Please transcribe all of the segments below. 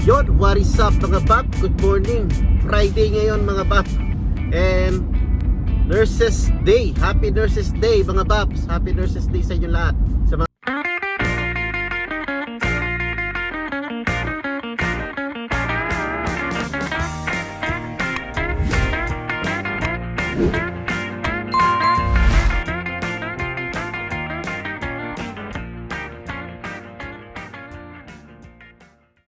Yon, what is up mga bap? Good morning. Friday ngayon mga bap. And Nurses Day. Happy Nurses Day mga baps. Happy Nurses Day sa inyo lahat. Sa mga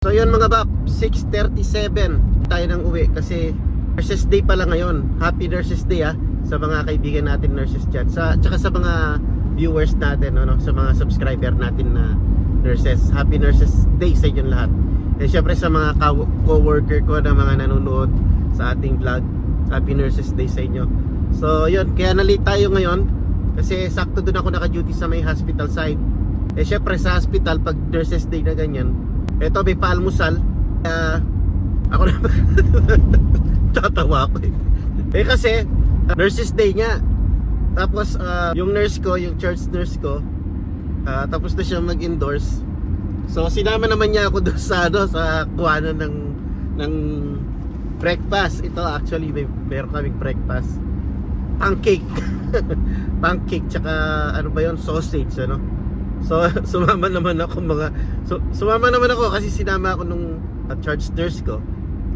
So yun mga bap, 6:37 tayo nang uwi kasi Nurses Day pala ngayon. Happy Nurses Day sa mga kaibigan natin nurses dyan, tsaka sa mga viewers natin, sa mga subscriber natin na nurses. Happy Nurses Day sa inyong lahat. And syempre sa mga co-worker ko na mga nanonood sa ating vlog, Happy Nurses Day sa inyo. So yun, kaya na-late tayo ngayon kasi sakto doon ako naka-duty sa may hospital side. Syempre sa hospital pag Nurses Day na ganyan, eto may paalmusal. Ako na tatawa ko kasi Nurses Day nga. Tapos yung nurse ko, yung church nurse ko, tapos na siya mag-endorse. So sinama naman niya ako doon sa sa kuhanan ng breakfast. Ito actually meron kaming breakfast. Pancake. Pancake tsaka ano ba 'yon? Sausage, So sumama naman ako kasi sinama ako nung church nurse ko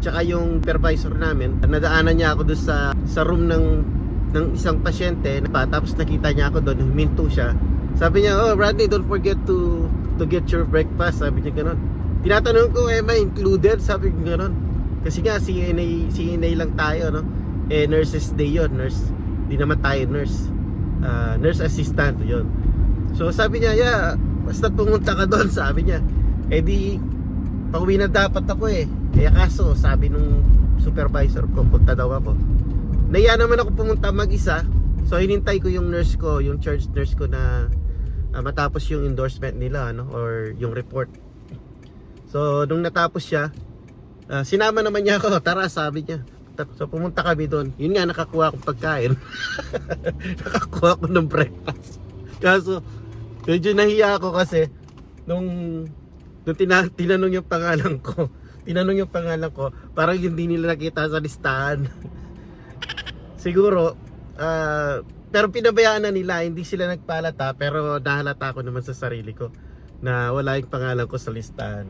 tsaka yung supervisor namin. Nadaanan niya ako doon sa room ng isang pasyente tapos nakita niya ako doon, huminto siya. Sabi niya, "Oh, Rodney, don't forget to get your breakfast." Sabi niya gano'n. Tinatanong ko, "Am I included?" Sabi niya gano'n. Kasi nga CNA lang tayo, Nurses Day 'yon, nurse. Di naman tayo nurse. Nurse assistant 'yon. So sabi niya, "Yeah, basta pumunta ka doon," sabi niya. Di pauwi na dapat ako kaso sabi nung supervisor ko, punta daw ako. Naiya naman ako pumunta mag-isa. So hinintay ko yung nurse ko, yung church nurse ko na matapos yung endorsement nila, or yung report. So nung natapos siya, sinama naman niya ako. "Tara," sabi niya. So pumunta kami doon. Yun nga, nakakuha akong pagkain. Nakakuha ako ng breakfast. Kaso medyo nahiya ako kasi nung tinanong yung pangalan ko, parang hindi nila nakita sa listahan. Siguro pero pinabayaan na nila, hindi sila nagpalata, pero nahalata ko naman sa sarili ko na wala yung pangalan ko sa listahan.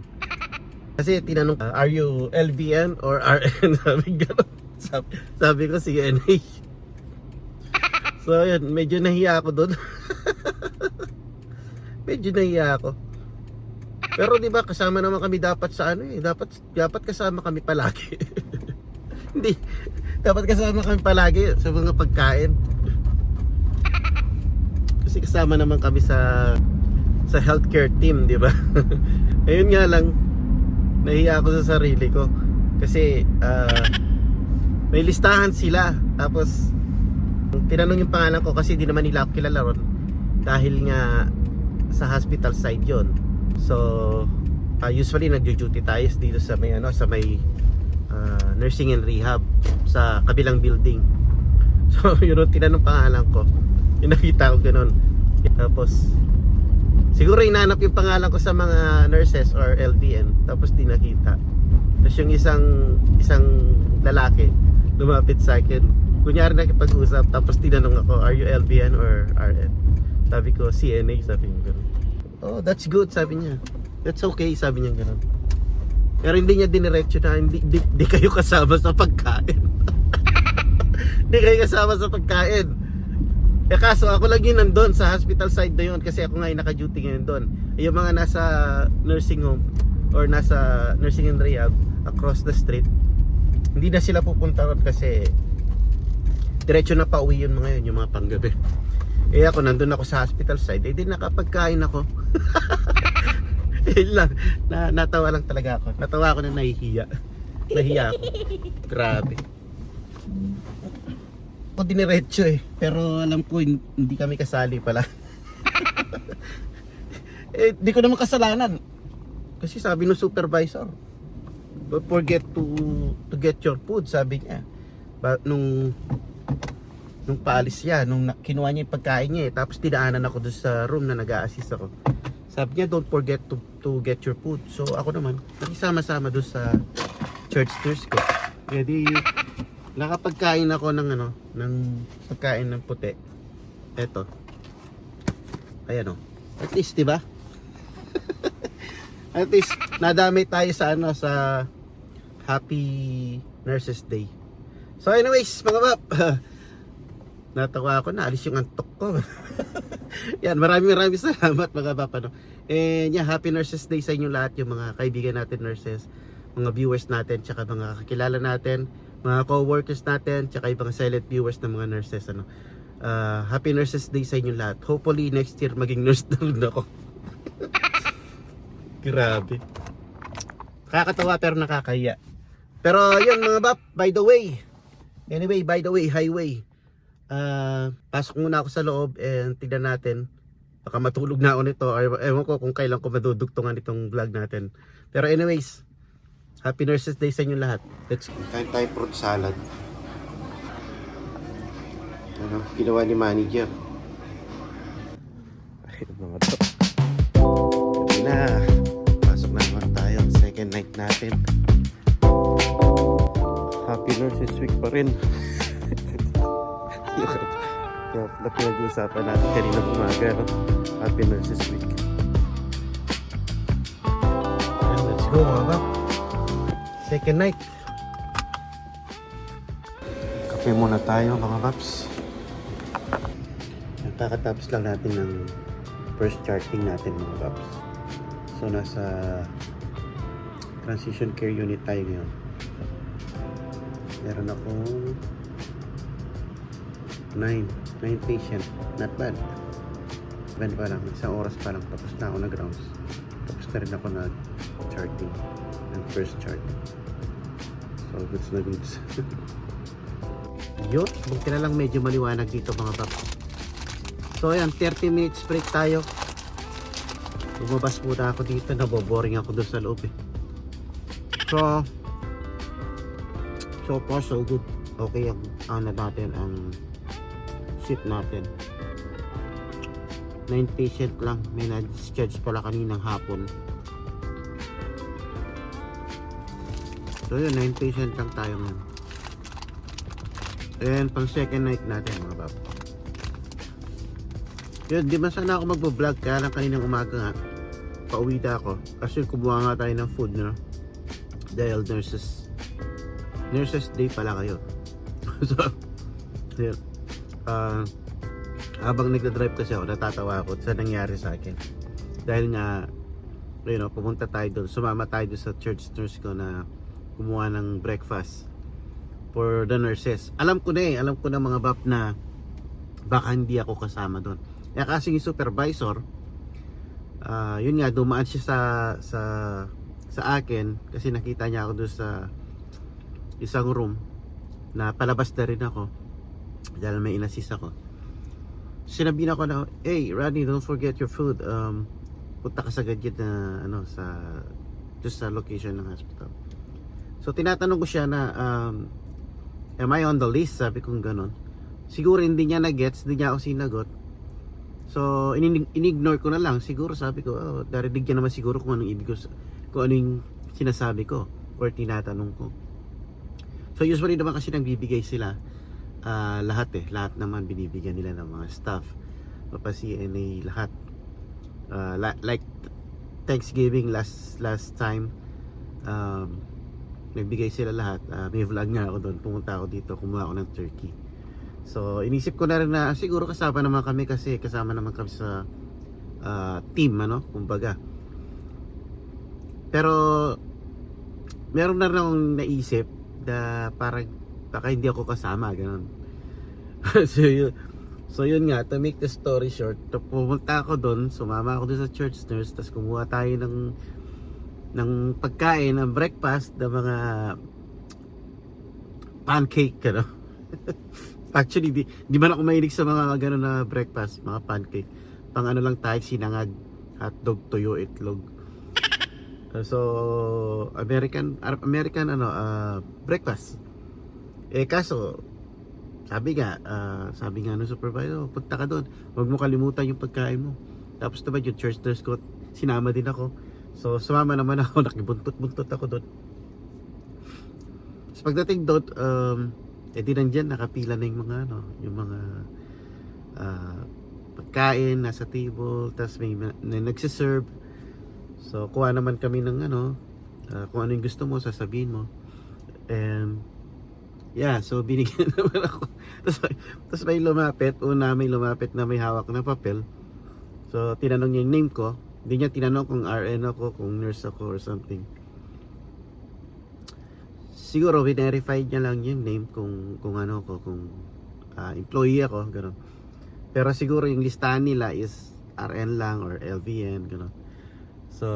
Kasi tinanong, "Are you LVN or RN?" Sabi ko CNA. So yun, medyo nahiya ako doon. Medyo nahiya ako. Pero di ba kasama naman kami dapat sa dapat kasama kami palagi. Hindi, dapat kasama kami palagi sa mga pagkain. Kasi kasama naman kami sa healthcare team, di ba? Ayun nga lang, nahiya ako sa sarili ko kasi may listahan sila. Tapos tinanong yung pangalan ko kasi di naman nila ako kilala ron dahil nga sa hospital side yon. So usually nagjo-duty tayo dito sa may nursing and rehab sa kabilang building. So yun, tinanong pangalan ko, yung nakita ko ganun. Tapos siguro inanap yung pangalan ko sa mga nurses or LVN, tapos di nakita. Tapos yung isang lalaki lumapit sa akin, kunyari nakipag-usap, tapos tinanong ako, "Are you LVN or RN?" Sabi ko, "CNA," sabi niya gano'n. "Oh, that's good," sabi niya. "That's okay," sabi niya gano'n. Pero hindi niya diniretso na hindi kayo kasama sa pagkain. Hindi kayo kasama sa pagkain. Kaso ako lang yun nandun sa hospital side na yun kasi ako nga yung naka-duty ngayon doon. Yung mga nasa nursing home or nasa nursing and rehab across the street, hindi na sila pupunta ron kasi diretso na pauwi yun mga yun, yung mga panggabi. Ako nandun ako sa hospital side, di nakapagkain ako. Yun lang, natawa lang talaga ako. Natawa ako na nahihiya ako. Grabe. Ako diniretso pero alam ko hindi kami kasali pala. Di ko naman kasalanan kasi sabi ng supervisor, "Don't forget to get your food," sabi niya. Nung paalis siya, nung kinuha niya yung pagkain niya tapos tinaanan ako doon sa room na nag-a-assist ako. Sabi niya, don't forget to get your food. So ako naman, nakisama-sama doon sa church nurse ko. Kaya di, nakapagkain ako ng ng pagkain ng puti. Eto. Ayan o. At least, di ba? At least, nadami tayo sa sa Happy Nurses Day. So anyways, mga bab, natawa ako na, alis yung antok ko. Yan, maraming salamat mga bab. And yeah, Happy Nurses Day sa inyo lahat, yung mga kaibigan natin nurses, mga viewers natin, tsaka mga kakilala natin, mga co-workers natin, tsaka yung mga silent viewers ng mga nurses. Happy Nurses Day sa inyo lahat. Hopefully next year maging nurse na rin ako. Grabe. Nakakatawa pero nakakahiya. Pero yun mga bab, by the way, highway. Pasok muna ako sa loob and tignan natin. Baka matulog na ako nito. Ewan ko kung kailan ko madudugtungan itong vlog natin. Pero anyways, Happy Nurses Day sa inyo lahat. Let's go. Kain tayo fruit salad. Ginawa ni manager. Ay, mga to. Gabi na. Pasok na naman tayo. Second night natin. Happy Nurses Week pa rin. Na pinag-uusapan natin kanina umaga, no? Happy Nurses Week. And let's go mga bab. Second night. Kape muna tayo mga babs. Kakatapos lang natin ng first charting natin mga babs. So nasa transition care unit tayo ngayon. Meron akong 9 patient. Not bad. Ben pa lang, isang oras pa lang tapos na ako nag-rounds. Tapos na rin ako nag-charting ng first chart. So goods na goods. Yun, buti na lang medyo maliwanag dito mga bab. So ayan, 30 minutes break tayo. Lumabas muna ako dito, naboboring ako doon sa loob eh. So far so good. Okay ang natin ang shift natin. 9 patient lang. May na-discharge pala kaninang hapon. So yun, 9 patient lang tayo ngayon. And pang second night natin mga bab. Yun, di man sana ako magbo-vlog, kaya lang kaninang umaga nga pauwi na ako kasi kumuha nga tayo ng food, no? Dahil Nurses Day pala kayo. So yun, habang nagda-drive kasi ako, natatawa ako sa nangyari sa akin dahil nga pumunta tayo doon, sumama tayo doon sa church nurse ko na kumuha ng breakfast for the nurses. Alam ko na mga bab na baka hindi ako kasama doon. Kaya kasi yung supervisor, yun nga, dumaan siya sa akin kasi nakita niya ako doon sa isang room na palabas na rin ako dahil may inassist ako. Sinabi na ako na, hey Rodney, don't forget your food. Punta ka sa gadget na just sa location ng hospital. So tinatanong ko siya na am I on the list? Sabi kong ganon. Siguro hindi niya na-gets, hindi niya ako sinagot. So in-ignore ko na lang. Siguro sabi ko, darinig niya naman siguro kung anong ibig ko, kung anong sinasabi ko or tinatanong ko. So usually naman kasi nagbibigay sila lahat naman binibigyan nila ng mga staff, mapa-CNA, lahat. Like Thanksgiving last time, nagbigay sila lahat. May vlog nga ako doon, pumunta ako dito, kumuha ako ng turkey. So inisip ko na rin na siguro kasama naman kami kasi kasama naman kami sa team, kumbaga. Pero meron na rin akong naisip na parang baka hindi ako kasama, ganun. So yun nga, to make the story short, pumunta ako doon, sumama ako doon sa church nurse, tapos kumuha tayo ng pagkain, ng breakfast, ng mga pancake, Actually, di man ako mahilig sa mga gano'n na breakfast, mga pancake. Pang lang tayo, sinangag, hotdog, tuyo, itlog. So, American breakfast. Kaso, sabi nga ng supervisor, punta ka doon, huwag mo kalimutan yung pagkain mo. Tapos naman yung church nurse ko, sinama din ako. So sumama naman ako, nakibuntot-buntot ako doon. So pagdating doon, di nandyan, nakapila na yung mga ano, yung mga pagkain nasa table, tapos may nagsiserve. So kuha naman kami ng ano, kung ano yung gusto mo, sasabihin mo. And yeah, so binigyan naman ako. Tapos may lumapit, may lumapit na may hawak na papel. So tinanong niya yung name ko. Hindi niya tinanong kung RN ako, kung nurse ako or something. Siguro verify niya lang yung name kung ano ko, kung employee ako, gano'n. Pero siguro yung listahan nila is RN lang or LVN, gano'n. So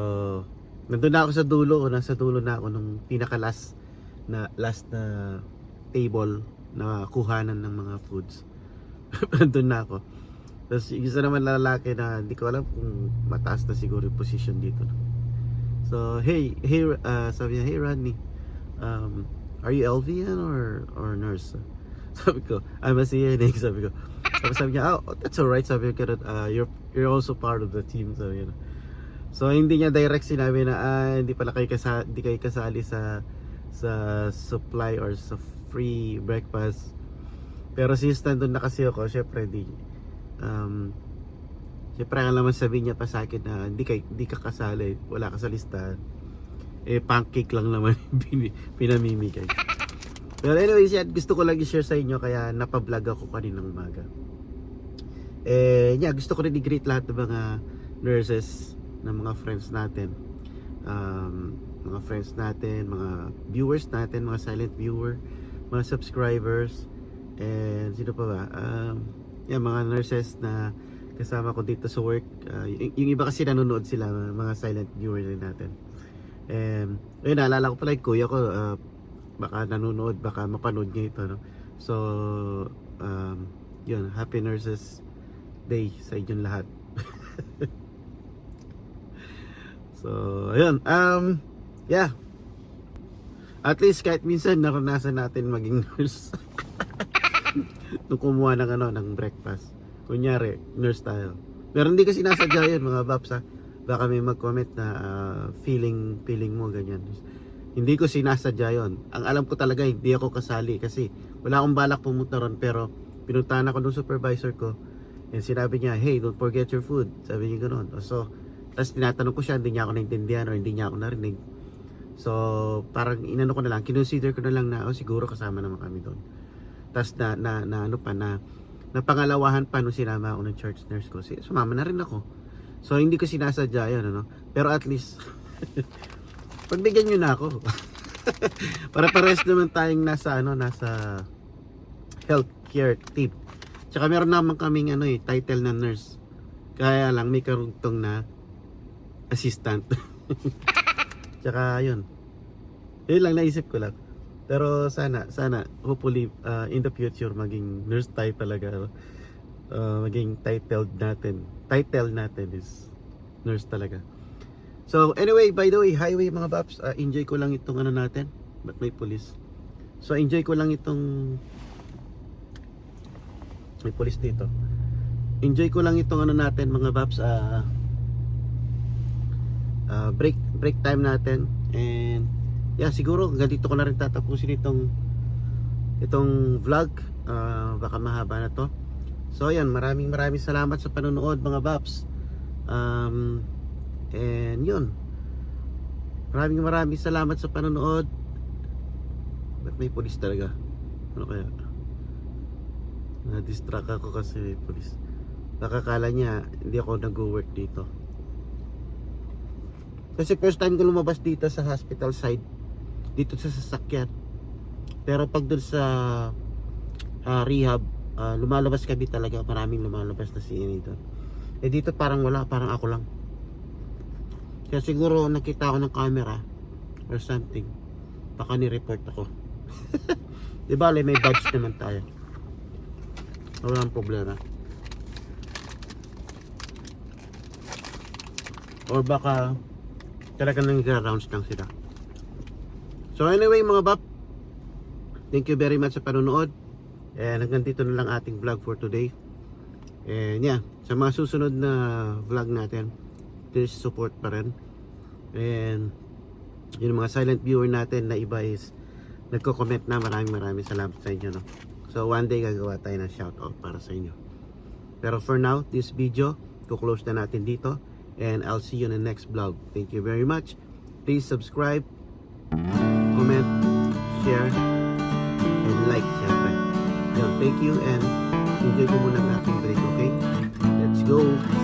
nandun na ako sa dulo, nasa dulo na ako nung pinaka last na table na kuhanan ng mga foods. Nandun na ako. Tapos yung isa naman lalaki na hindi ko alam kung mataas na siguro yung position dito. So hey, sabi niya, hey Rodney, are you LVN or nurse? Sabi ko, I'm a CNA. Sabi ko, sabi niya, oh, that's alright. Sabi ko, you're also part of the team. So, you know. So hindi niya direct sinabi na hindi pala kayo kasali sa supply or sa free breakfast. Pero since nandun na kasi ako, syempre syempre ang naman sabihin niya pa sa akin na hindi ka kasali, wala ka sa listahan. Pancake lang naman pinamimigay. Pero anyways, gusto ko lang i-share sa inyo, kaya napablog ako kaninang umaga. Gusto ko rin i-greet lahat ng mga nurses, ng mga friends natin, mga viewers natin, mga silent viewer, mga subscribers, and sino pa ba, mga nurses na kasama ko dito sa work. Yung iba kasi nanonood sila, mga silent viewers din natin. And ayun, naalala ko pala yung kuya ko, baka nanonood, baka mapanood niya ito, no? So yun, happy nurses day sa inyong lahat. So ayun, yeah, at least kahit minsan naranasan natin maging nurse. Nung kumuha ng breakfast, kunyari nurse tayo, pero hindi kasi nasadya yun, mga baps, ha? Baka may mag-comment na feeling mo ganyan. Hindi ko sinasadya yun. Ang alam ko talaga, hindi ako kasali kasi wala akong balak pumunta ron. Pero pinuntahan ako ng supervisor ko, and sinabi niya, hey, don't forget your food. Sabi niya gano'n. So tapos tinatanong ko siya, hindi niya ako naintindihan or hindi niya ako narinig. So parang inano ko na lang, kinonsider ko na lang na siguro kasama naman kami doon. Tapos na pangalawahan pa nung sinama ako ng church nurse ko, sumama na rin ako. So hindi ko sinasadya yun, ano? Pero at least pagbigyan nyo na ako. Para pares naman tayong nasa healthcare tip. Tsaka meron naman kaming title na nurse. Kaya lang may karugtong na assistant. Tsaka yun lang naisip ko lang. Pero sana hopefully in the future maging nurse tayo talaga. Maging title natin is nurse talaga. So anyway, by the way, highway mga paps, enjoy ko lang itong natin, but may police. So enjoy ko lang itong may police dito. Enjoy ko lang itong natin mga paps, break time natin. And yeah, siguro ganito ko na rin tatapusin itong vlog. Baka mahaba na to. So ayan, maraming salamat sa panonood mga paps. And yun, maraming salamat sa panonood. Ba't may police talaga? Ano kaya? Na-distract ako kasi may police. Baka kala niya hindi ako nag-work dito. Kasi first time ko lumabas dito sa hospital side, dito sa sasakyan. Pero pag dun sa rehab, lumalabas kami talaga. Maraming lumalabas na CNA doon. Dito parang wala, parang ako lang. Kaya siguro nakita ako ng camera or something, baka ni-report ako. Di ba, may badge naman tayo, walang problema. Or baka talagang nag-rounds lang sila. So anyway mga bab, thank you very much sa panonood. And hanggang dito na lang ating vlog for today. And yeah, sa mga susunod na vlog natin, there's support pa rin. And yung mga silent viewer natin na iba is nagko-comment na, maraming salamat sa inyo, no? So one day gagawa tayo ng shoutout para sa inyo. Pero for now, this video kuklose na natin dito, and I'll see you in the next vlog. Thank you very much. Please subscribe, comment, share, and like, syempre. Thank you, and enjoy ko muna ang aking break, okay? Let's go!